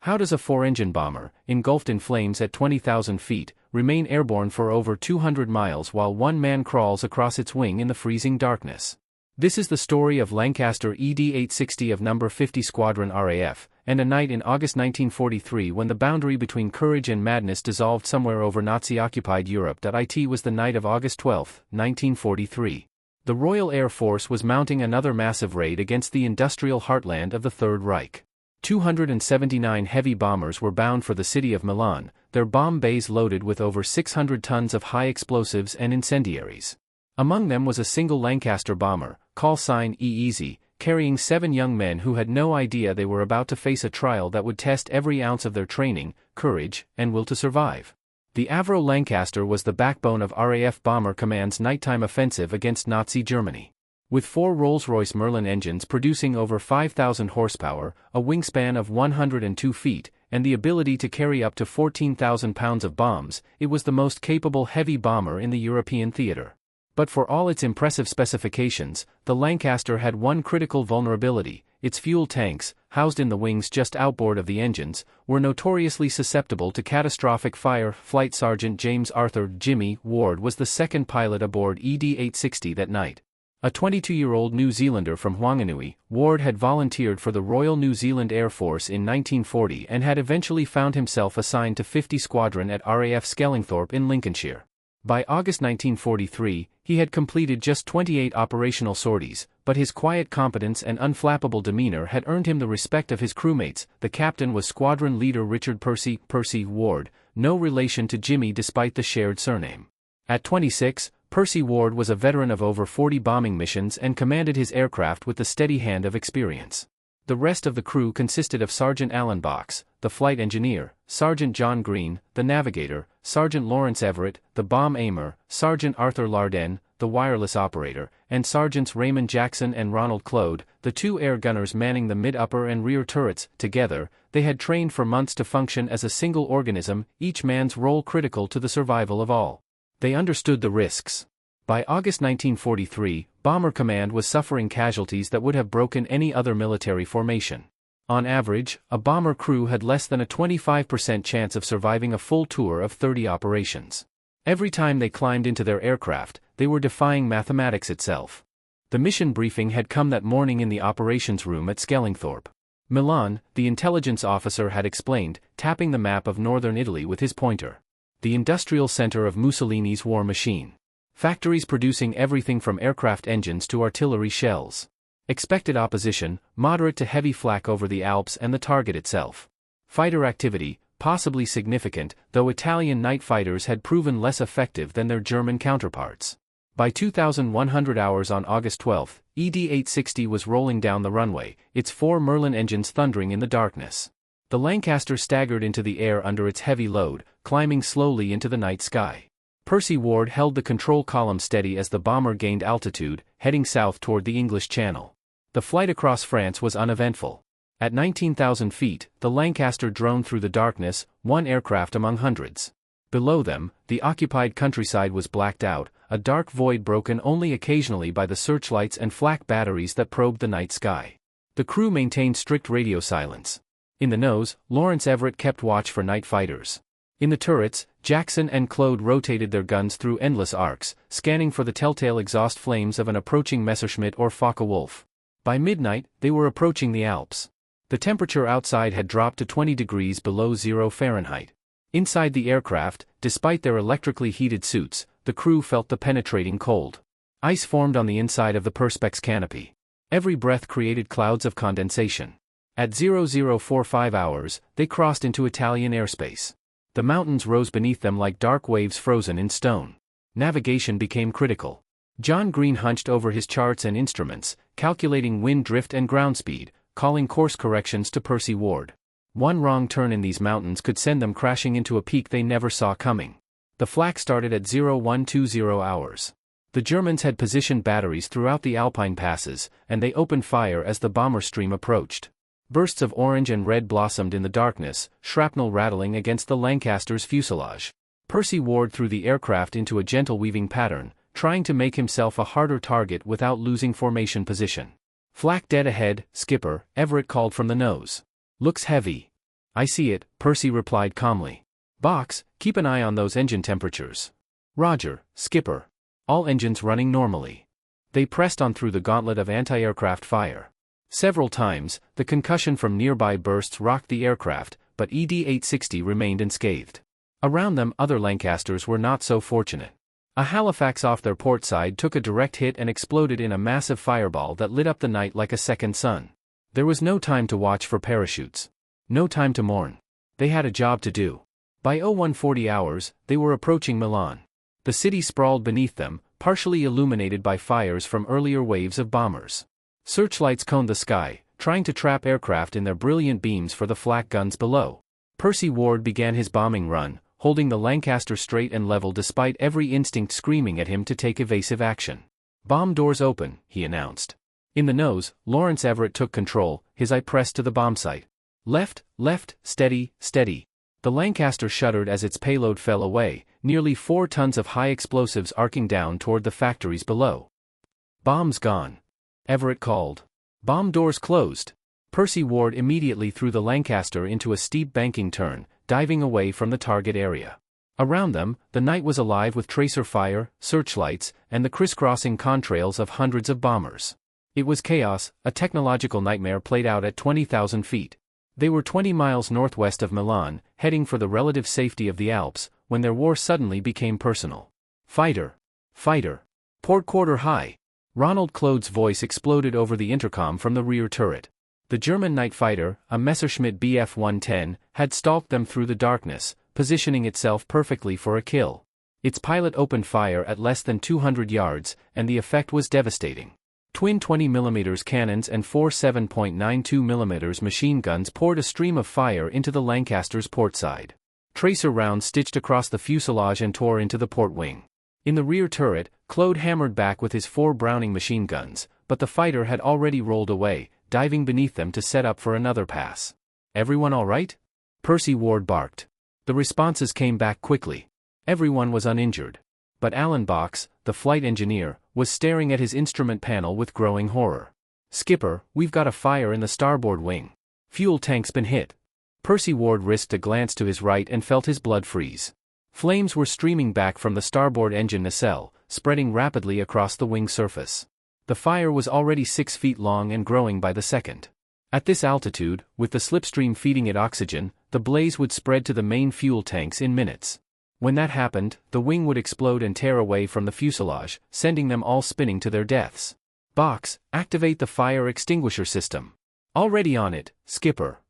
How does a four-engine bomber, engulfed in flames at 20,000 feet, remain airborne for over 200 miles while one man crawls across its wing in the freezing darkness? This is the story of Lancaster ED-860 of No. 50 Squadron RAF, and a night in August 1943 when the boundary between courage and madness dissolved somewhere over Nazi-occupied Europe. It was the night of August 12, 1943. The Royal Air Force was mounting another massive raid against the industrial heartland of the Third Reich. 279 heavy bombers were bound for the city of Milan, their bomb bays loaded with over 600 tons of high explosives and incendiaries. Among them was a single Lancaster bomber, call sign E-Easy, carrying 7 young men who had no idea they were about to face a trial that would test every ounce of their training, courage, and will to survive. The Avro Lancaster was the backbone of RAF Bomber Command's nighttime offensive against Nazi Germany. With 4 Rolls-Royce Merlin engines producing over 5,000 horsepower, a wingspan of 102 feet, and the ability to carry up to 14,000 pounds of bombs, it was the most capable heavy bomber in the European theater. But for all its impressive specifications, the Lancaster had one critical vulnerability: its fuel tanks, housed in the wings just outboard of the engines, were notoriously susceptible to catastrophic fire. Flight Sergeant James Arthur "Jimmy" Ward was the second pilot aboard ED-860 that night. A 22-year-old New Zealander from Whanganui, Ward had volunteered for the Royal New Zealand Air Force in 1940 and had eventually found himself assigned to 50 Squadron at RAF Skellingthorpe in Lincolnshire. By August 1943, he had completed just 28 operational sorties, but his quiet competence and unflappable demeanor had earned him the respect of his crewmates. The captain was squadron leader Richard Percy Ward, no relation to Jimmy despite the shared surname. At 26, Percy Ward was a veteran of over 40 bombing missions and commanded his aircraft with the steady hand of experience. The rest of the crew consisted of Sergeant Alan Box, the flight engineer, Sergeant John Green, the navigator, Sergeant Lawrence Everett, the bomb aimer, Sergeant Arthur Larden, the wireless operator, and Sergeants Raymond Jackson and Ronald Claude, the 2 air gunners manning the mid-upper and rear turrets. Together, they had trained for months to function as a single organism, each man's role critical to the survival of all. They understood the risks. By August 1943, Bomber Command was suffering casualties that would have broken any other military formation. On average, a bomber crew had less than a 25% chance of surviving a full tour of 30 operations. Every time they climbed into their aircraft, they were defying mathematics itself. The mission briefing had come that morning in the operations room at Skellingthorpe. Milan, the intelligence officer had explained, tapping the map of northern Italy with his pointer. The industrial center of Mussolini's war machine. Factories producing everything from aircraft engines to artillery shells. Expected opposition, moderate to heavy flak over the Alps and the target itself. Fighter activity, possibly significant, though Italian night fighters had proven less effective than their German counterparts. By 2,100 hours on August 12, ED-860 was rolling down the runway, its 4 Merlin engines thundering in the darkness. The Lancaster staggered into the air under its heavy load, climbing slowly into the night sky. Percy Ward held the control column steady as the bomber gained altitude, heading south toward the English Channel. The flight across France was uneventful. At 19,000 feet, the Lancaster droned through the darkness, one aircraft among hundreds. Below them, the occupied countryside was blacked out, a dark void broken only occasionally by the searchlights and flak batteries that probed the night sky. The crew maintained strict radio silence. In the nose, Lawrence Everett kept watch for night fighters. In the turrets, Jackson and Claude rotated their guns through endless arcs, scanning for the telltale exhaust flames of an approaching Messerschmitt or Focke-Wulf. By midnight, they were approaching the Alps. The temperature outside had dropped to 20 degrees below 0 Fahrenheit. Inside the aircraft, despite their electrically heated suits, the crew felt the penetrating cold. Ice formed on the inside of the perspex canopy. Every breath created clouds of condensation. At 0045 hours, they crossed into Italian airspace. The mountains rose beneath them like dark waves frozen in stone. Navigation became critical. John Green hunched over his charts and instruments, calculating wind drift and ground speed, calling course corrections to Percy Ward. One wrong turn in these mountains could send them crashing into a peak they never saw coming. The flak started at 0120 hours. The Germans had positioned batteries throughout the Alpine passes, and they opened fire as the bomber stream approached. Bursts of orange and red blossomed in the darkness, shrapnel rattling against the Lancaster's fuselage. Percy Ward threw the aircraft into a gentle weaving pattern, trying to make himself a harder target without losing formation position. "Flak dead ahead, skipper," Everett called from the nose. "Looks heavy." I see it, Percy replied calmly. Box, keep an eye on those engine temperatures. Roger, Skipper. All engines running normally. They pressed on through the gauntlet of anti-aircraft fire. Several times, the concussion from nearby bursts rocked the aircraft, but ED-860 remained unscathed. Around them, other Lancasters were not so fortunate. A Halifax off their port side took a direct hit and exploded in a massive fireball that lit up the night like a second sun. There was no time to watch for parachutes. No time to mourn. They had a job to do. By 0140 hours, they were approaching Milan. The city sprawled beneath them, partially illuminated by fires from earlier waves of bombers. Searchlights coned the sky, trying to trap aircraft in their brilliant beams for the flak guns below. Percy Ward began his bombing run, holding the Lancaster straight and level despite every instinct screaming at him to take evasive action. Bomb doors open, he announced. In the nose, Lawrence Everett took control, his eye pressed to the bomb site. Left, left, steady, steady. The Lancaster shuddered as its payload fell away, nearly 4 tons of high explosives arcing down toward the factories below. Bombs gone. Everett called. Bomb doors closed. Percy Ward immediately threw the Lancaster into a steep banking turn, diving away from the target area. Around them, the night was alive with tracer fire, searchlights, and the crisscrossing contrails of hundreds of bombers. It was chaos, a technological nightmare played out at 20,000 feet. They were 20 miles northwest of Milan, heading for the relative safety of the Alps, when their war suddenly became personal. Fighter! Fighter! Port quarter high! Ronald Claude's voice exploded over the intercom from the rear turret. The German night fighter, a Messerschmitt Bf-110, had stalked them through the darkness, positioning itself perfectly for a kill. Its pilot opened fire at less than 200 yards, and the effect was devastating. Twin 20mm cannons and 4 7.92mm machine guns poured a stream of fire into the Lancaster's port side. Tracer rounds stitched across the fuselage and tore into the port wing. In the rear turret, Claude hammered back with his 4 Browning machine guns, but the fighter had already rolled away, diving beneath them to set up for another pass. Everyone all right? Percy Ward barked. The responses came back quickly. Everyone was uninjured. But Alan Box, the flight engineer, was staring at his instrument panel with growing horror. Skipper, we've got a fire in the starboard wing. Fuel tank's been hit. Percy Ward risked a glance to his right and felt his blood freeze. Flames were streaming back from the starboard engine nacelle, spreading rapidly across the wing surface. The fire was already 6 feet long and growing by the second. At this altitude, with the slipstream feeding it oxygen, the blaze would spread to the main fuel tanks in minutes. When that happened, the wing would explode and tear away from the fuselage, sending them all spinning to their deaths. Box, activate the fire extinguisher system. Already on it, Skipper.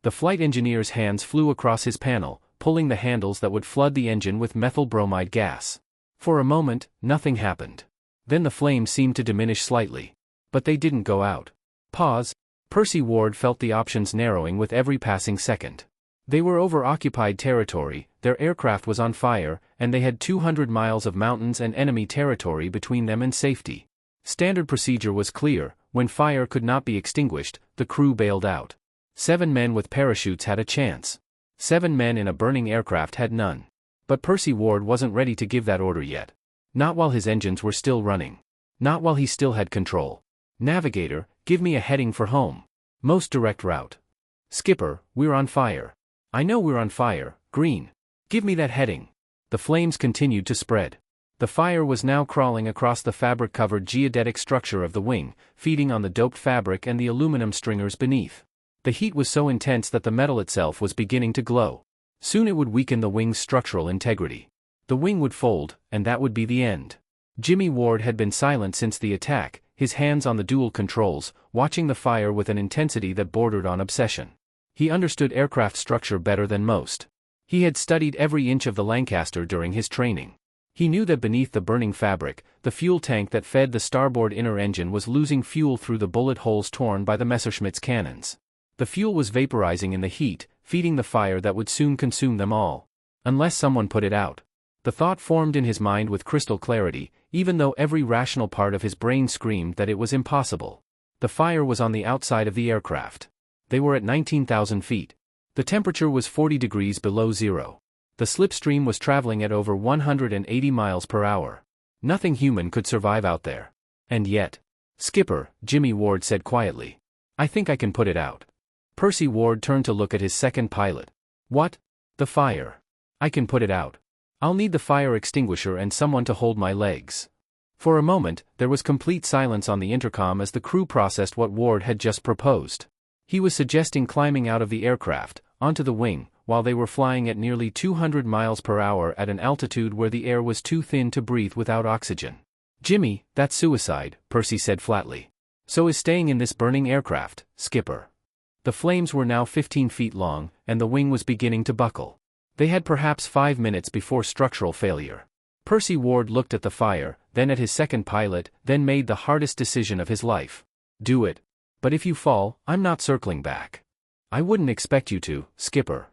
The flight engineer's hands flew across his panel, pulling the handles that would flood the engine with methyl bromide gas. For a moment, nothing happened. Then the flames seemed to diminish slightly. But they didn't go out. Pause. Percy Ward felt the options narrowing with every passing second. They were over occupied territory, their aircraft was on fire, and they had 200 miles of mountains and enemy territory between them and safety. Standard procedure was clear: when fire could not be extinguished, the crew bailed out. 7 men with parachutes had a chance. 7 men in a burning aircraft had none. But Percy Ward wasn't ready to give that order yet. Not while his engines were still running. Not while he still had control. Navigator, give me a heading for home. Most direct route. Skipper, we're on fire. I know we're on fire, green. Give me that heading. The flames continued to spread. The fire was now crawling across the fabric-covered geodetic structure of the wing, feeding on the doped fabric and the aluminum stringers beneath. The heat was so intense that the metal itself was beginning to glow. Soon it would weaken the wing's structural integrity. The wing would fold, and that would be the end. Jimmy Ward had been silent since the attack, his hands on the dual controls, watching the fire with an intensity that bordered on obsession. He understood aircraft structure better than most. He had studied every inch of the Lancaster during his training. He knew that beneath the burning fabric, the fuel tank that fed the starboard inner engine was losing fuel through the bullet holes torn by the Messerschmitt's cannons. The fuel was vaporizing in the heat, feeding the fire that would soon consume them all. Unless someone put it out. The thought formed in his mind with crystal clarity, even though every rational part of his brain screamed that it was impossible. The fire was on the outside of the aircraft. They were at 19,000 feet. The temperature was 40 degrees below zero. The slipstream was traveling at over 180 miles per hour. Nothing human could survive out there. And yet. Skipper, Jimmy Ward said quietly. I think I can put it out. Percy Ward turned to look at his second pilot. What? The fire. I can put it out. I'll need the fire extinguisher and someone to hold my legs. For a moment, there was complete silence on the intercom as the crew processed what Ward had just proposed. He was suggesting climbing out of the aircraft, onto the wing, while they were flying at nearly 200 miles per hour at an altitude where the air was too thin to breathe without oxygen. Jimmy, that's suicide, Percy said flatly. So is staying in this burning aircraft, Skipper. The flames were now 15 feet long, and the wing was beginning to buckle. They had perhaps 5 minutes before structural failure. Percy Ward looked at the fire, then at his second pilot, then made the hardest decision of his life. Do it. But if you fall, I'm not circling back. I wouldn't expect you to, Skipper.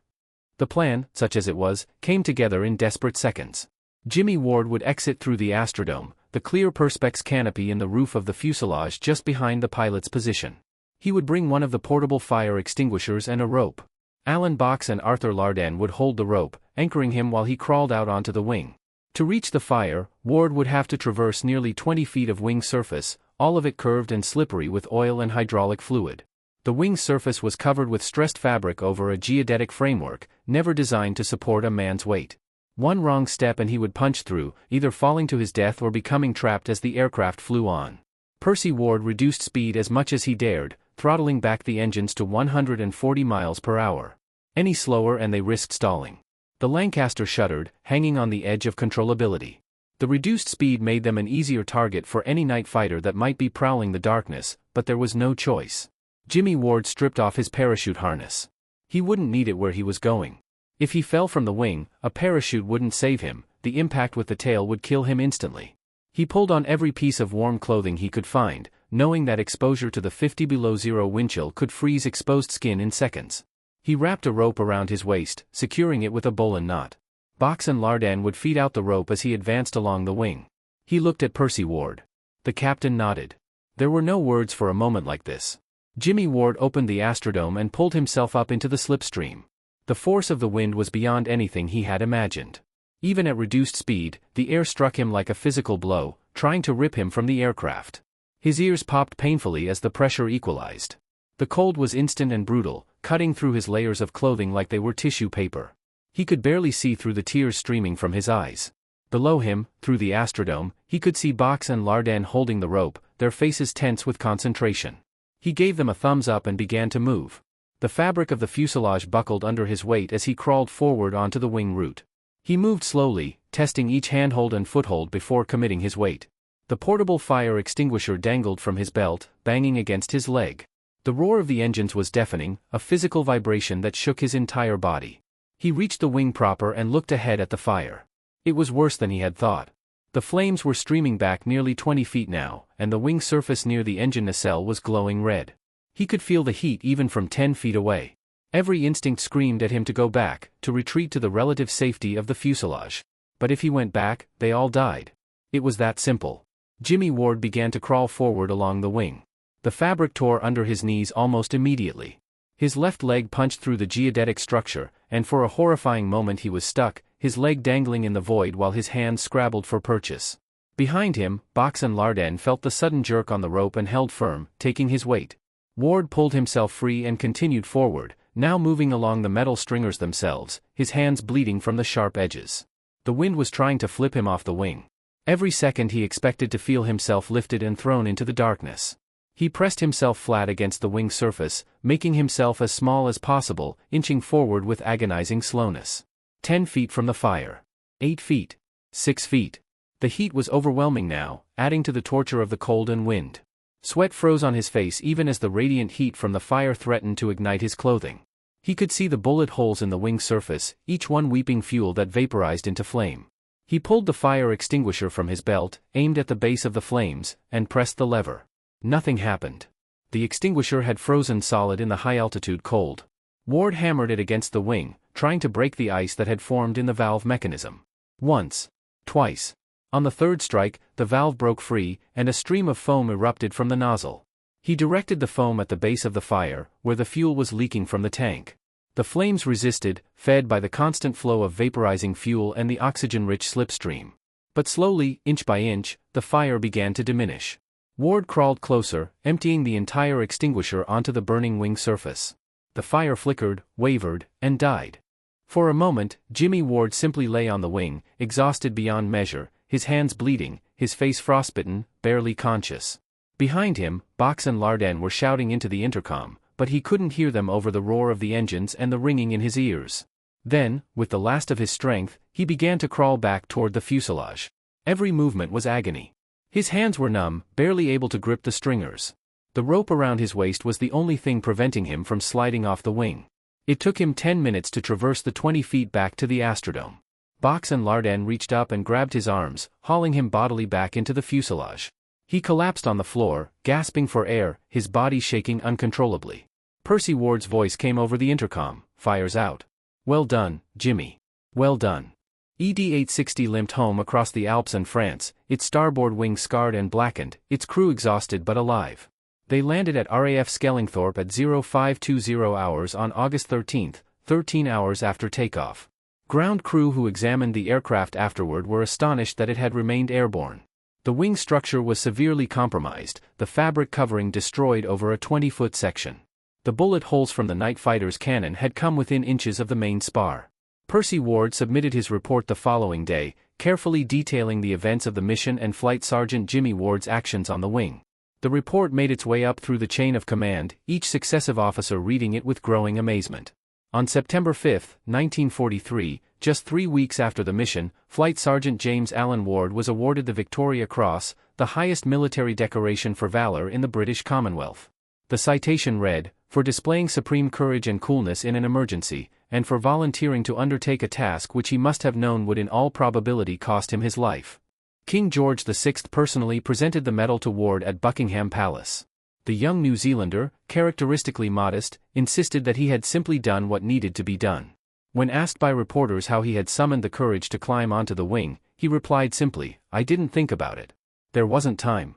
The plan, such as it was, came together in desperate seconds. Jimmy Ward would exit through the Astrodome, the clear perspex canopy in the roof of the fuselage just behind the pilot's position. He would bring one of the portable fire extinguishers and a rope. Alan Box and Arthur Lardan would hold the rope, anchoring him while he crawled out onto the wing. To reach the fire, Ward would have to traverse nearly 20 feet of wing surface, all of it curved and slippery with oil and hydraulic fluid. The wing surface was covered with stressed fabric over a geodetic framework, never designed to support a man's weight. One wrong step and he would punch through, either falling to his death or becoming trapped as the aircraft flew on. Percy Ward reduced speed as much as he dared, throttling back the engines to 140 miles per hour. Any slower and they risked stalling. The Lancaster shuddered, hanging on the edge of controllability. The reduced speed made them an easier target for any night fighter that might be prowling the darkness, but there was no choice. Jimmy Ward stripped off his parachute harness. He wouldn't need it where he was going. If he fell from the wing, a parachute wouldn't save him, the impact with the tail would kill him instantly. He pulled on every piece of warm clothing he could find, knowing that exposure to the 50 below zero wind chill could freeze exposed skin in seconds. He wrapped a rope around his waist, securing it with a bowline knot. Box and Lardan would feed out the rope as he advanced along the wing. He looked at Percy Ward. The captain nodded. There were no words for a moment like this. Jimmy Ward opened the Astrodome and pulled himself up into the slipstream. The force of the wind was beyond anything he had imagined. Even at reduced speed, the air struck him like a physical blow, trying to rip him from the aircraft. His ears popped painfully as the pressure equalized. The cold was instant and brutal, cutting through his layers of clothing like they were tissue paper. He could barely see through the tears streaming from his eyes. Below him, through the Astrodome, he could see Box and Lardan holding the rope, their faces tense with concentration. He gave them a thumbs up and began to move. The fabric of the fuselage buckled under his weight as he crawled forward onto the wing route. He moved slowly, testing each handhold and foothold before committing his weight. The portable fire extinguisher dangled from his belt, banging against his leg. The roar of the engines was deafening, a physical vibration that shook his entire body. He reached the wing proper and looked ahead at the fire. It was worse than he had thought. The flames were streaming back nearly 20 feet now, and the wing surface near the engine nacelle was glowing red. He could feel the heat even from 10 feet away. Every instinct screamed at him to go back, to retreat to the relative safety of the fuselage. But if he went back, they all died. It was that simple. Jimmy Ward began to crawl forward along the wing. The fabric tore under his knees almost immediately. His left leg punched through the geodetic structure, and for a horrifying moment he was stuck, his leg dangling in the void while his hands scrabbled for purchase. Behind him, Box and Lardan felt the sudden jerk on the rope and held firm, taking his weight. Ward pulled himself free and continued forward, now moving along the metal stringers themselves, his hands bleeding from the sharp edges. The wind was trying to flip him off the wing. Every second he expected to feel himself lifted and thrown into the darkness. He pressed himself flat against the wing surface, making himself as small as possible, inching forward with agonizing slowness. 10 feet from the fire. 8 feet. 6 feet. The heat was overwhelming now, adding to the torture of the cold and wind. Sweat froze on his face even as the radiant heat from the fire threatened to ignite his clothing. He could see the bullet holes in the wing surface, each one weeping fuel that vaporized into flame. He pulled the fire extinguisher from his belt, aimed at the base of the flames, and pressed the lever. Nothing happened. The extinguisher had frozen solid in the high-altitude cold. Ward hammered it against the wing, trying to break the ice that had formed in the valve mechanism. Once. Twice. On the third strike, the valve broke free, and a stream of foam erupted from the nozzle. He directed the foam at the base of the fire, where the fuel was leaking from the tank. The flames resisted, fed by the constant flow of vaporizing fuel and the oxygen-rich slipstream. But slowly, inch by inch, the fire began to diminish. Ward crawled closer, emptying the entire extinguisher onto the burning wing surface. The fire flickered, wavered, and died. For a moment, Jimmy Ward simply lay on the wing, exhausted beyond measure, his hands bleeding, his face frostbitten, barely conscious. Behind him, Box and Larden were shouting into the intercom, but he couldn't hear them over the roar of the engines and the ringing in his ears. Then, with the last of his strength, he began to crawl back toward the fuselage. Every movement was agony. His hands were numb, barely able to grip the stringers. The rope around his waist was the only thing preventing him from sliding off the wing. It took him 10 minutes to traverse the 20 feet back to the Astrodome. Box and Larden reached up and grabbed his arms, hauling him bodily back into the fuselage. He collapsed on the floor, gasping for air, his body shaking uncontrollably. Percy Ward's voice came over the intercom, "Fire's out. Well done, Jimmy. Well done." ED-860 limped home across the Alps and France, its starboard wing scarred and blackened, its crew exhausted but alive. They landed at RAF Skellingthorpe at 0520 hours on August 13, 13 hours after takeoff. Ground crew who examined the aircraft afterward were astonished that it had remained airborne. The wing structure was severely compromised, the fabric covering destroyed over a 20-foot section. The bullet holes from the night fighter's cannon had come within inches of the main spar. Percy Ward submitted his report the following day, carefully detailing the events of the mission and Flight Sergeant Jimmy Ward's actions on the wing. The report made its way up through the chain of command, each successive officer reading it with growing amazement. On September 5, 1943, just 3 weeks after the mission, Flight Sergeant James Allen Ward was awarded the Victoria Cross, the highest military decoration for valor in the British Commonwealth. The citation read, "For displaying supreme courage and coolness in an emergency, and for volunteering to undertake a task which he must have known would in all probability cost him his life." King George VI personally presented the medal to Ward at Buckingham Palace. The young New Zealander, characteristically modest, insisted that he had simply done what needed to be done. When asked by reporters how he had summoned the courage to climb onto the wing, he replied simply, "I didn't think about it. There wasn't time."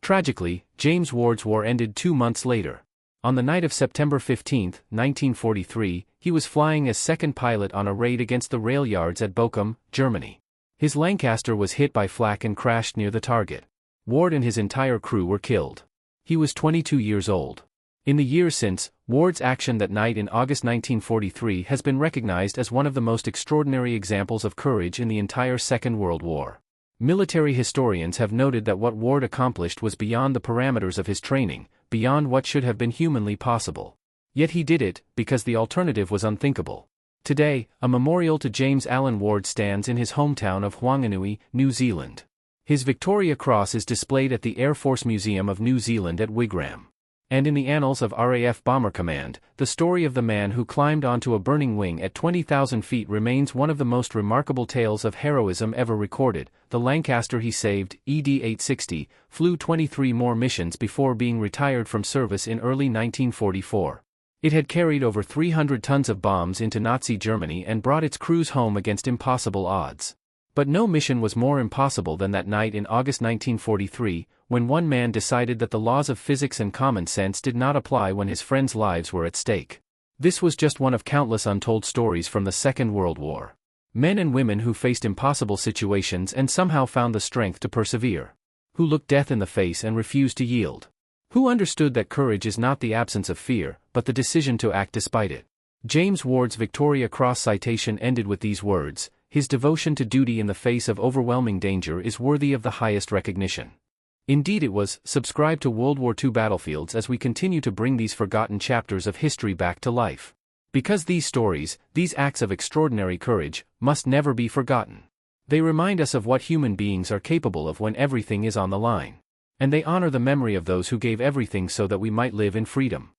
Tragically, James Ward's war ended 2 months later. On the night of September 15, 1943, he was flying as second pilot on a raid against the rail yards at Bochum, Germany. His Lancaster was hit by flak and crashed near the target. Ward and his entire crew were killed. He was 22 years old. In the years since, Ward's action that night in August 1943 has been recognized as one of the most extraordinary examples of courage in the entire Second World War. Military historians have noted that what Ward accomplished was beyond the parameters of his training, beyond what should have been humanly possible. Yet he did it, because the alternative was unthinkable. Today, a memorial to James Allen Ward stands in his hometown of Whanganui, New Zealand. His Victoria Cross is displayed at the Air Force Museum of New Zealand at Wigram. And in the annals of RAF Bomber Command, the story of the man who climbed onto a burning wing at 20,000 feet remains one of the most remarkable tales of heroism ever recorded. The Lancaster he saved, ED-860, flew 23 more missions before being retired from service in early 1944. It had carried over 300 tons of bombs into Nazi Germany and brought its crews home against impossible odds. But no mission was more impossible than that night in August 1943, when one man decided that the laws of physics and common sense did not apply when his friends' lives were at stake. This was just one of countless untold stories from the Second World War. Men and women who faced impossible situations and somehow found the strength to persevere. Who looked death in the face and refused to yield. Who understood that courage is not the absence of fear, but the decision to act despite it. James Ward's Victoria Cross citation ended with these words, "His devotion to duty in the face of overwhelming danger is worthy of the highest recognition." Indeed it was. Subscribe to World War II Battlefields as we continue to bring these forgotten chapters of history back to life. Because these stories, these acts of extraordinary courage, must never be forgotten. They remind us of what human beings are capable of when everything is on the line. And they honor the memory of those who gave everything so that we might live in freedom.